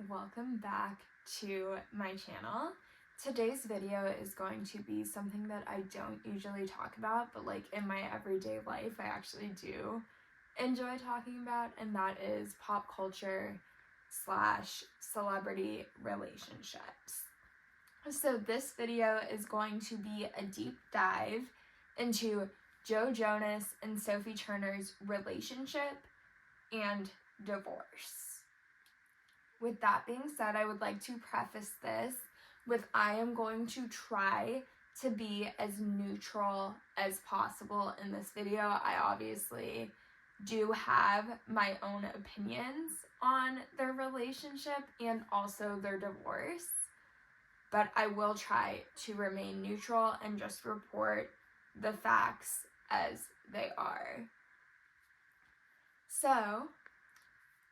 Welcome back to my channel. Today's video is going to be something that I don't usually talk about, but like in my everyday life I actually do enjoy talking about, and that is pop culture / celebrity relationships. So this video is going to be a deep dive into Joe Jonas and Sophie Turner's relationship and divorce. With that being said, I would like to preface this with I am going to try to be as neutral as possible in this video. I obviously do have my own opinions on their relationship and also their divorce, but I will try to remain neutral and just report the facts as they are. So,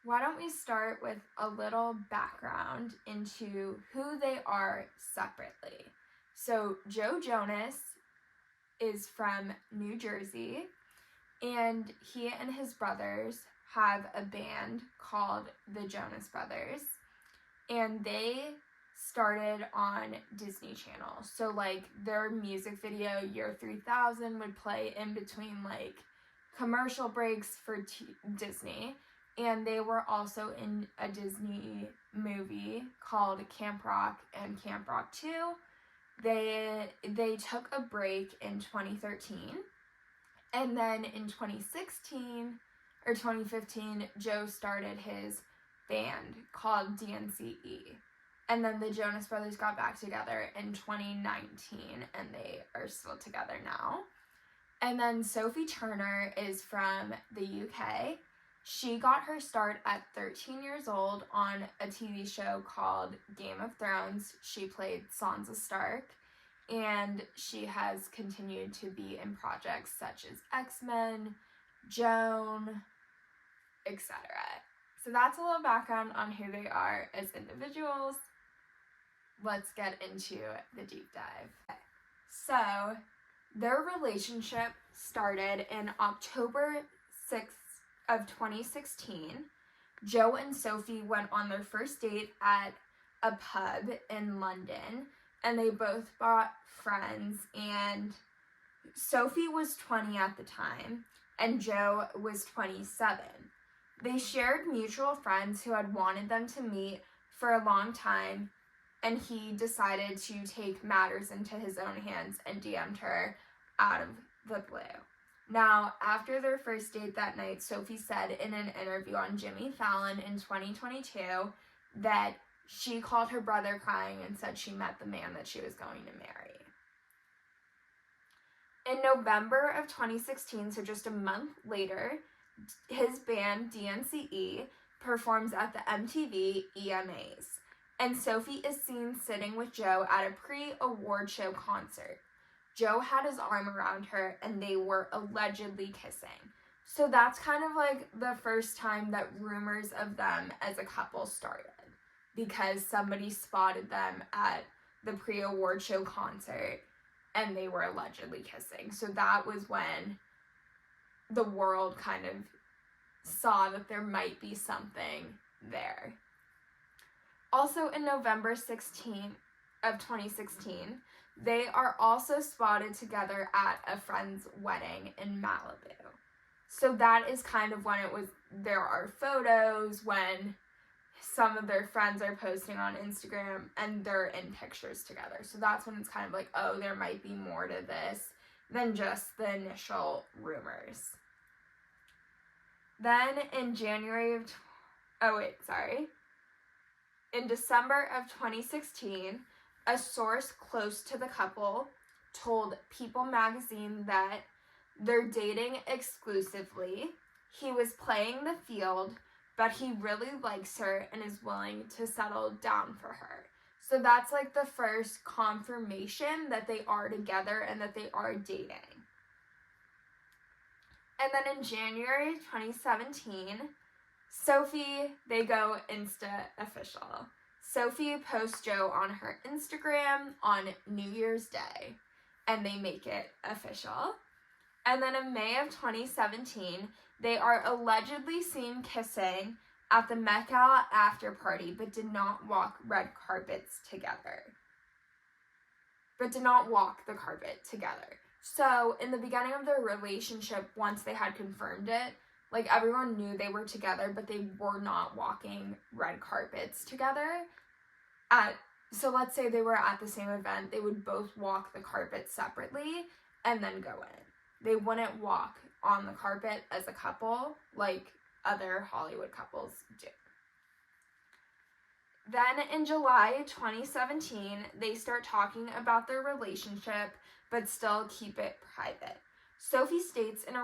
why don't we start with a little background into who they are separately. So Joe Jonas is from New Jersey, and he and his brothers have a band called the Jonas Brothers, and they started on Disney Channel. So like their music video Year 3000 would play in between like commercial breaks for Disney. And they were also in a Disney movie called Camp Rock and Camp Rock 2. They took a break in 2013. And then in 2016 or 2015, Joe started his band called DNCE. And then the Jonas Brothers got back together in 2019, and they are still together now. And then Sophie Turner is from the UK. She got her start at 13 years old on a TV show called Game of Thrones. She played Sansa Stark, and she has continued to be in projects such as X-Men, Joan, etc. So that's a little background on who they are as individuals. Let's get into the deep dive. So, their relationship started in October 6th of 2016. Joe and Sophie went on their first date at a pub in London, and they both brought friends, and Sophie was 20 at the time, and Joe was 27. They shared mutual friends who had wanted them to meet for a long time, and he decided to take matters into his own hands and DM'd her out of the blue. Now, after their first date that night, Sophie said in an interview on Jimmy Fallon in 2022 that she called her brother crying and said she met the man that she was going to marry. In November of 2016, so just a month later, his band DNCE performs at the MTV EMAs, and Sophie is seen sitting with Joe at a pre-award show concert. Joe had his arm around her, and they were allegedly kissing. So that's kind of like the first time that rumors of them as a couple started, because somebody spotted them at the pre-award show concert, and they were allegedly kissing. So that was when the world kind of saw that there might be something there. Also in November 16th of 2016, they are also spotted together at a friend's wedding in Malibu. So that is kind of when there are photos, when some of their friends are posting on Instagram and they're in pictures together. So that's when it's kind of like, oh, there might be more to this than just the initial rumors. Then in in December of 2016, a source close to the couple told People magazine that they're dating exclusively. He was playing the field, but he really likes her and is willing to settle down for her. So that's like the first confirmation that they are together and that they are dating. And then in January 2017, Sophie, they go Insta official. Sophie posts Joe on her Instagram on New Year's Day, and they make it official. And then in May of 2017, they are allegedly seen kissing at the Met Gala after party, but did not walk red carpets together. But did not walk the carpet together. So in the beginning of their relationship, once they had confirmed it, like everyone knew they were together, but they were not walking red carpets together. So let's say they were at the same event, they would both walk the carpet separately and then go in. They wouldn't walk on the carpet as a couple like other Hollywood couples do. Then in July 2017, they start talking about their relationship, but still keep it private. Sophie states in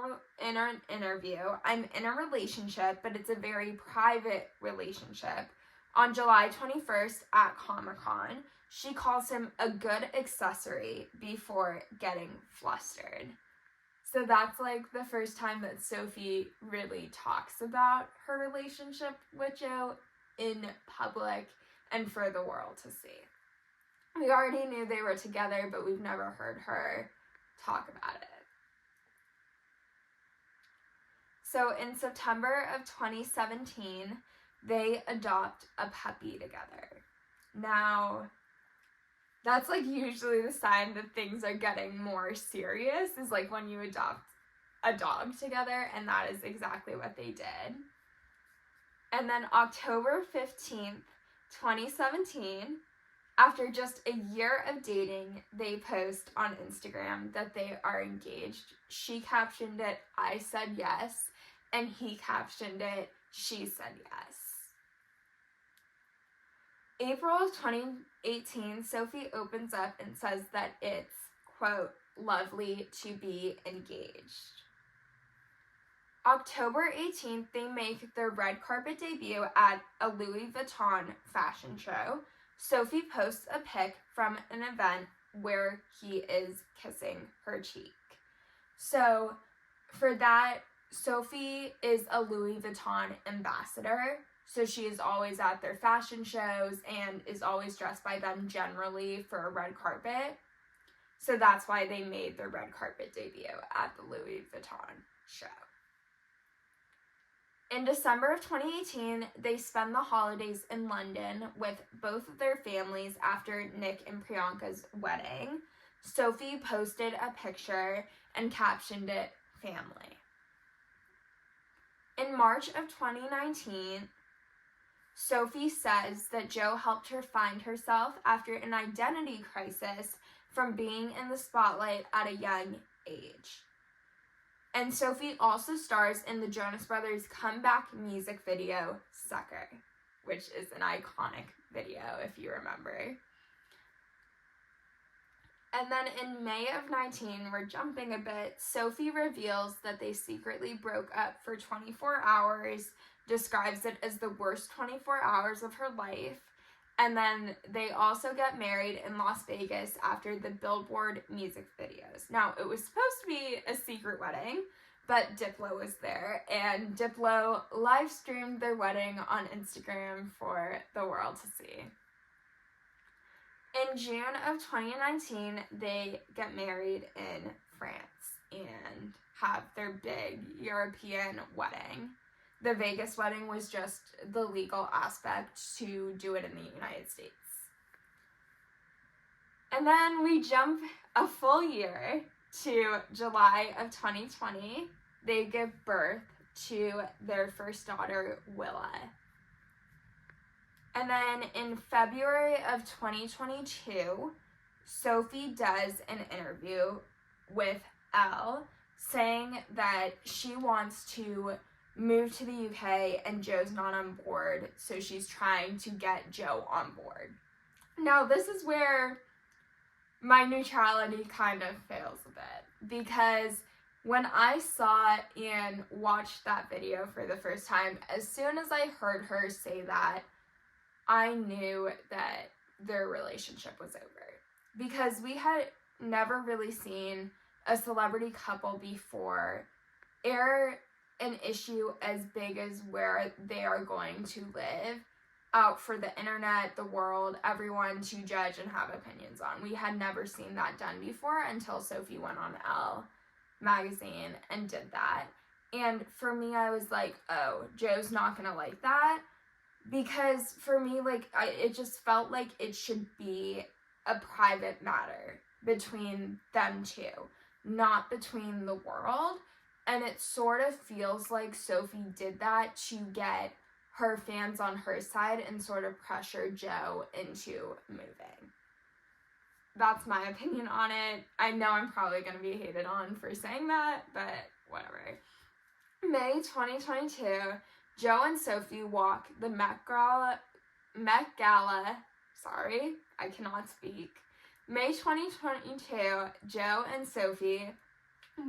an interview, "I'm in a relationship, but it's a very private relationship." On July 21st at Comic-Con, she calls him a good accessory before getting flustered. So that's like the first time that Sophie really talks about her relationship with Joe in public and for the world to see. We already knew they were together, but we've never heard her talk about it. So in September of 2017, they adopt a puppy together. Now, that's like usually the sign that things are getting more serious, is like when you adopt a dog together, and that is exactly what they did. And then October 15th, 2017, after just a year of dating, they post on Instagram that they are engaged. She captioned it, "I said yes," and he captioned it, "She said yes." April of 2018, Sophie opens up and says that it's, quote, "lovely to be engaged." October 18th, they make their red carpet debut at a Louis Vuitton fashion show. Sophie posts a pic from an event where he is kissing her cheek. So for that, Sophie is a Louis Vuitton ambassador. So she is always at their fashion shows and is always dressed by them generally for a red carpet. So that's why they made their red carpet debut at the Louis Vuitton show. In December of 2018, they spend the holidays in London with both of their families after Nick and Priyanka's wedding. Sophie posted a picture and captioned it, "family." In March of 2019, Sophie says that Joe helped her find herself after an identity crisis from being in the spotlight at a young age. And Sophie also stars in the Jonas Brothers' comeback music video, "Sucker," which is an iconic video if you remember. And then in May of 19, we're jumping a bit, Sophie reveals that they secretly broke up for 24 hours, describes it as the worst 24 hours of her life, and then they also get married in Las Vegas after the Billboard music videos. Now, it was supposed to be a secret wedding, but Diplo was there, and Diplo live streamed their wedding on Instagram for the world to see. In June of 2019, they get married in France and have their big European wedding. The Vegas wedding was just the legal aspect to do it in the United States. And then we jump a full year to July of 2020. They give birth to their first daughter, Willa. And then in February of 2022, Sophie does an interview with Elle saying that she wants to move to the UK and Joe's not on board, so she's trying to get Joe on board. Now, this is where my neutrality kind of fails a bit, because when I saw and watched that video for the first time, as soon as I heard her say that, I knew that their relationship was over, because we had never really seen a celebrity couple before air an issue as big as where they are going to live out for the internet, the world, everyone to judge and have opinions on. We had never seen that done before until Sophie went on Elle magazine and did that. And for me, I was like, oh, Joe's not gonna like that. Because for me, like, it just felt like it should be a private matter between them two, not between the world. And it sort of feels like Sophie did that to get her fans on her side and sort of pressure Joe into moving. That's my opinion on it. I know I'm probably going to be hated on for saying that, but whatever. May 2022, Joe and Sophie walk the Met Gala, sorry, I cannot speak. May 2022, Joe and Sophie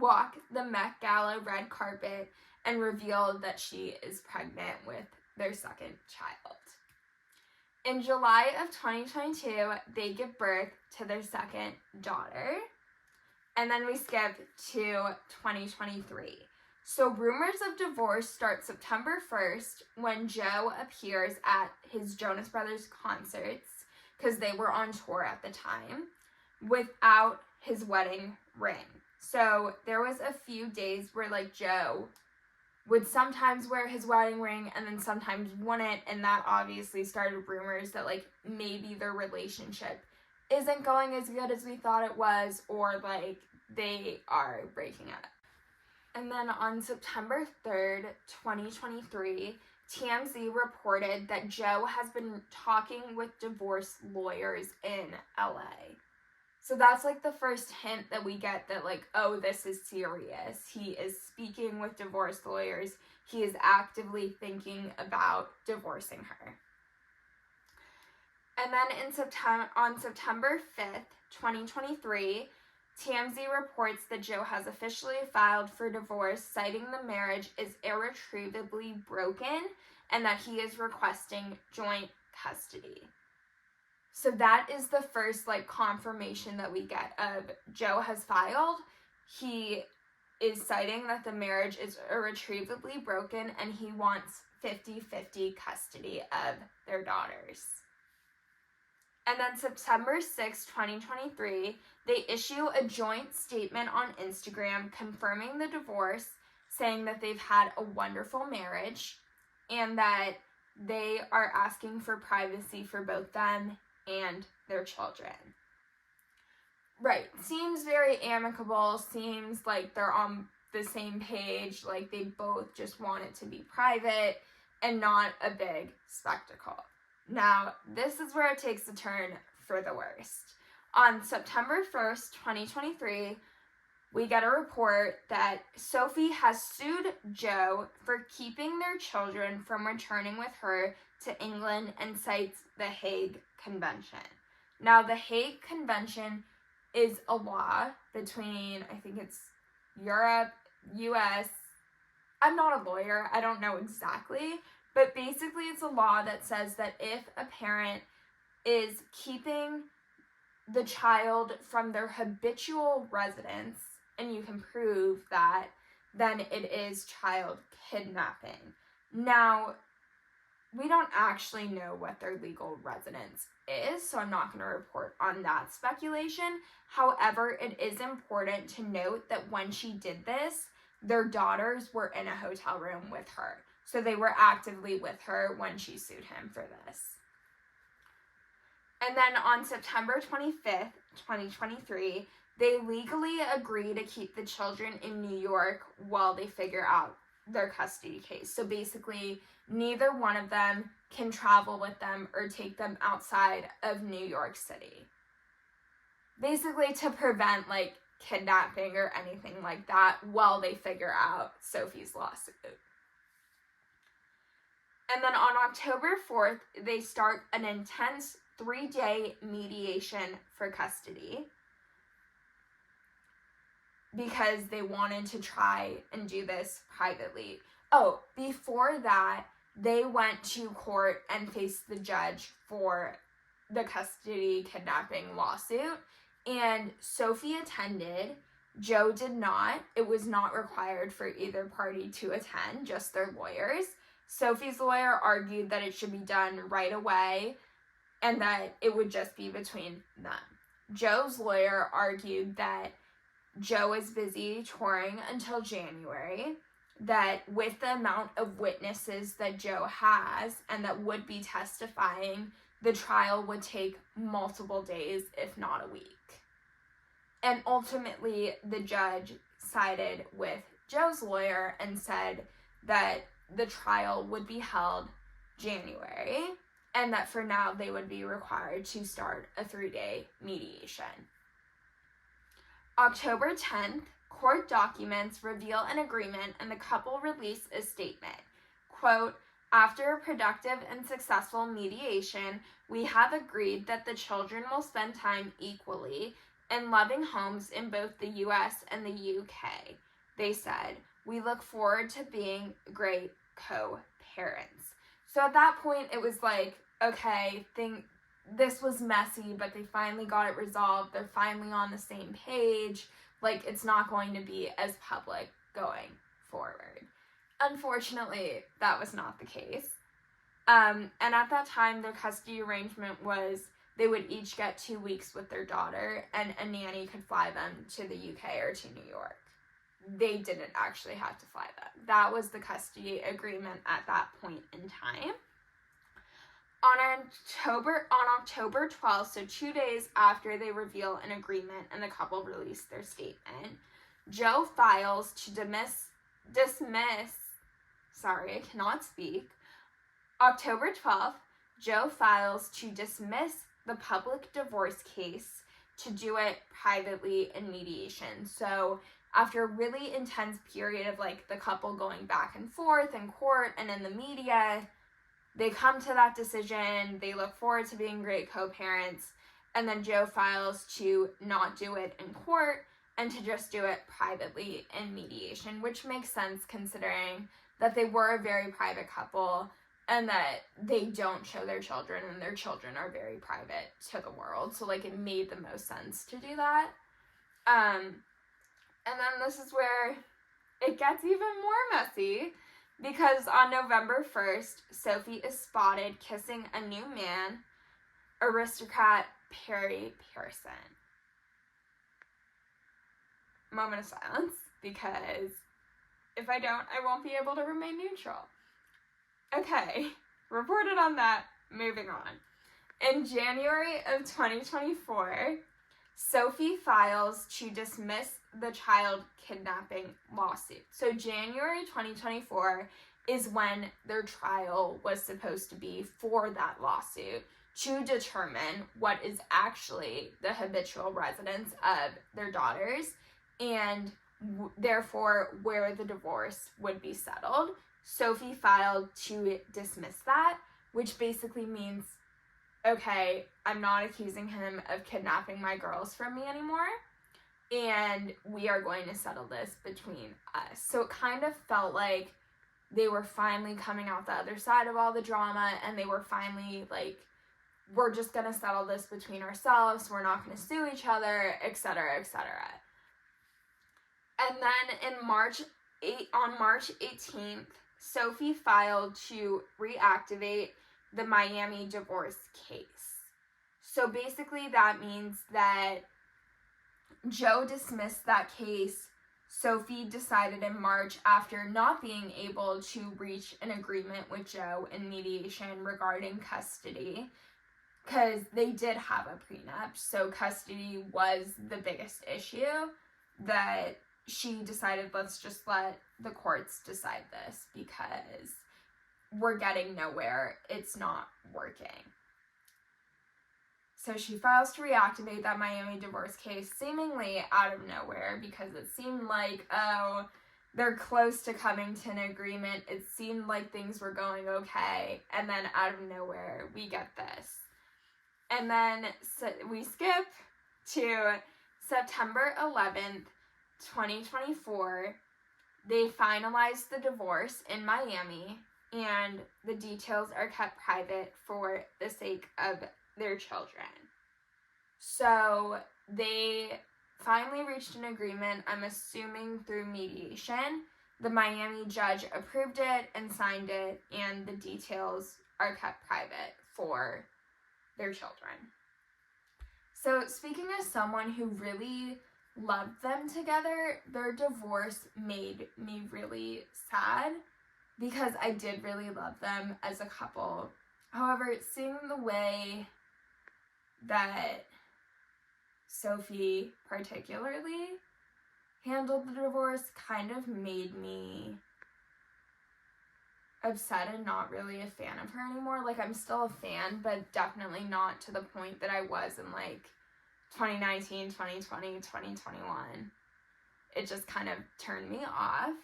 walk the Met Gala red carpet and reveal that she is pregnant with their second child. In July of 2022, they give birth to their second daughter. And then we skip to 2023. So rumors of divorce start September 1st when Joe appears at his Jonas Brothers concerts, because they were on tour at the time, without his wedding ring. So there was a few days where like Joe would sometimes wear his wedding ring and then sometimes wouldn't, and that obviously started rumors that like maybe their relationship isn't going as good as we thought it was, or like they are breaking up. And then on September 3rd, 2023, TMZ reported that Joe has been talking with divorce lawyers in LA. So that's like the first hint that we get that like, oh, this is serious. He is speaking with divorce lawyers. He is actively thinking about divorcing her. And then on September 5th, 2023, TMZ reports that Joe has officially filed for divorce, citing the marriage is irretrievably broken and that he is requesting joint custody. So that is the first like confirmation that we get of Joe has filed. He is citing that the marriage is irretrievably broken and he wants 50-50 custody of their daughters. And then September 6, 2023, they issue a joint statement on Instagram confirming the divorce, saying that they've had a wonderful marriage and that they are asking for privacy for both them and their children. Right. Seems very amicable. Seems like they're on the same page. Like they both just want it to be private and not a big spectacle. Now, this is where it takes a turn for the worst. On September 1st, 2023, we get a report that Sophie has sued Joe for keeping their children from returning with her to England and cites the Hague Convention. Now, the Hague Convention is a law between, I think it's Europe, US. I'm not a lawyer. I don't know exactly. But basically, it's a law that says that if a parent is keeping the child from their habitual residence, and you can prove that, then it is child kidnapping. Now, we don't actually know what their legal residence is, so I'm not going to report on that speculation. However, it is important to note that when she did this, their daughters were in a hotel room with her. So they were actively with her when she sued him for this. And then on September 25th, 2023, they legally agree to keep the children in New York while they figure out their custody case. So basically, neither one of them can travel with them or take them outside of New York City. Basically to prevent like kidnapping or anything like that while they figure out Sophie's lawsuit. And then on October 4th, they start an intense 3-day mediation for custody because they wanted to try and do this privately. Oh, before that, they went to court and faced the judge for the custody kidnapping lawsuit, and Sophie attended. Joe did not. It was not required for either party to attend, just their lawyers. Sophie's lawyer argued that it should be done right away and that it would just be between them. Joe's lawyer argued that Joe is busy touring until January that with the amount of witnesses that Joe has and that would be testifying, the trial would take multiple days, if not a week. And ultimately, the judge sided with Joe's lawyer and said that the trial would be held January, and that for now they would be required to start a 3-day mediation. October 10th, court documents reveal an agreement and the couple release a statement. Quote, "After a productive and successful mediation, we have agreed that the children will spend time equally in loving homes in both the U.S. and the U.K. They said, "We look forward to being great co-parents." So at that point, it was like, okay, this was messy, but they finally got it resolved. They're finally on the same page. Like, it's not going to be as public going forward. Unfortunately, that was not the case. And at that time, their custody arrangement was they would each get 2 weeks with their daughter, and a nanny could fly them to the UK or to New York. They didn't actually have to fly them. That was the custody agreement at that point in time. On October 12th, so 2 days after they reveal an agreement and the couple release their statement, Joe files to October 12th, Joe files to dismiss the public divorce case to do it privately in mediation. So after a really intense period of like the couple going back and forth in court and in the media, they come to that decision. They look forward to being great co-parents, and then Joe files to not do it in court and to just do it privately in mediation, which makes sense considering that they were a very private couple and that they don't show their children, and their children are very private to the world. So like it made the most sense to do that. And then this is where it gets even more messy, because on November 1st, Sophie is spotted kissing a new man, aristocrat Perry Pearson. Moment of silence, because if I don't, I won't be able to remain neutral. Okay, reported on that, moving on. In January of 2024, Sophie files to dismiss the child kidnapping lawsuit. So January 2024 is when their trial was supposed to be for that lawsuit, to determine what is actually the habitual residence of their daughters and therefore where the divorce would be settled. Sophie filed to dismiss that, which basically means, okay, I'm not accusing him of kidnapping my girls from me anymore, and we are going to settle this between us. So it kind of felt like they were finally coming out the other side of all the drama, and they were finally like, we're just going to settle this between ourselves, we're not going to sue each other, etc., etc. And then on March 18th, Sophie filed to reactivate the Miami divorce case. So basically that means that Joe dismissed that case. Sophie decided in March, after not being able to reach an agreement with Joe in mediation regarding custody, because they did have a prenup, so custody was the biggest issue, that she decided, let's just let the courts decide this because we're getting nowhere. It's not working. So she files to reactivate that Miami divorce case, seemingly out of nowhere, because it seemed like, oh, they're close to coming to an agreement. It seemed like things were going okay. And then out of nowhere, we get this. And then we skip to September 11th, 2024. They finalized the divorce in Miami, and the details are kept private for the sake of their children. So they finally reached an agreement, I'm assuming through mediation. The Miami judge approved it and signed it, and the details are kept private for their children. So speaking as someone who really loved them together, their divorce made me really sad because I did really love them as a couple. However, seeing the way that Sophie particularly handled the divorce kind of made me upset and not really a fan of her anymore. Like, I'm still a fan, but definitely not to the point that I was in, like, 2019, 2020, 2021. It just kind of turned me off.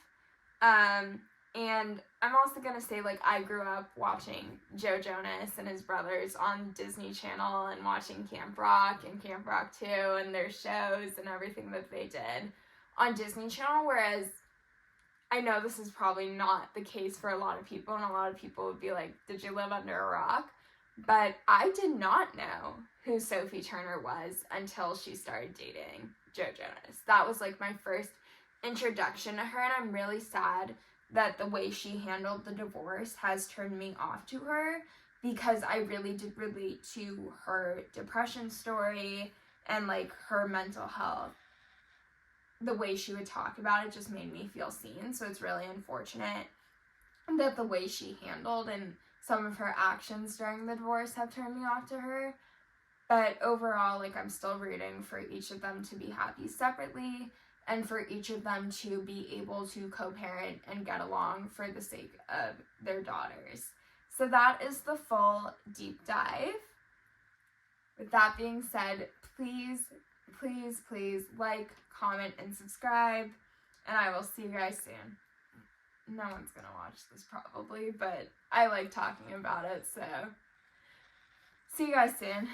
And I'm also gonna say, like, I grew up watching Joe Jonas and his brothers on Disney Channel and watching Camp Rock and Camp Rock 2 and their shows and everything that they did on Disney Channel, whereas I know this is probably not the case for a lot of people, and a lot of people would be like, did you live under a rock? But I did not know who Sophie Turner was until she started dating Joe Jonas. That was like my first introduction to her, and I'm really sad that the way she handled the divorce has turned me off to her, because I really did relate to her depression story and like her mental health. The way she would talk about it just made me feel seen, so it's really unfortunate that the way she handled and some of her actions during the divorce have turned me off to her. But overall, like, I'm still rooting for each of them to be happy separately and for each of them to be able to co-parent and get along for the sake of their daughters. So that is the full deep dive. With that being said, please like, comment, and subscribe, and I will see you guys soon. No one's gonna watch this probably, but I like talking about it, so see you guys soon.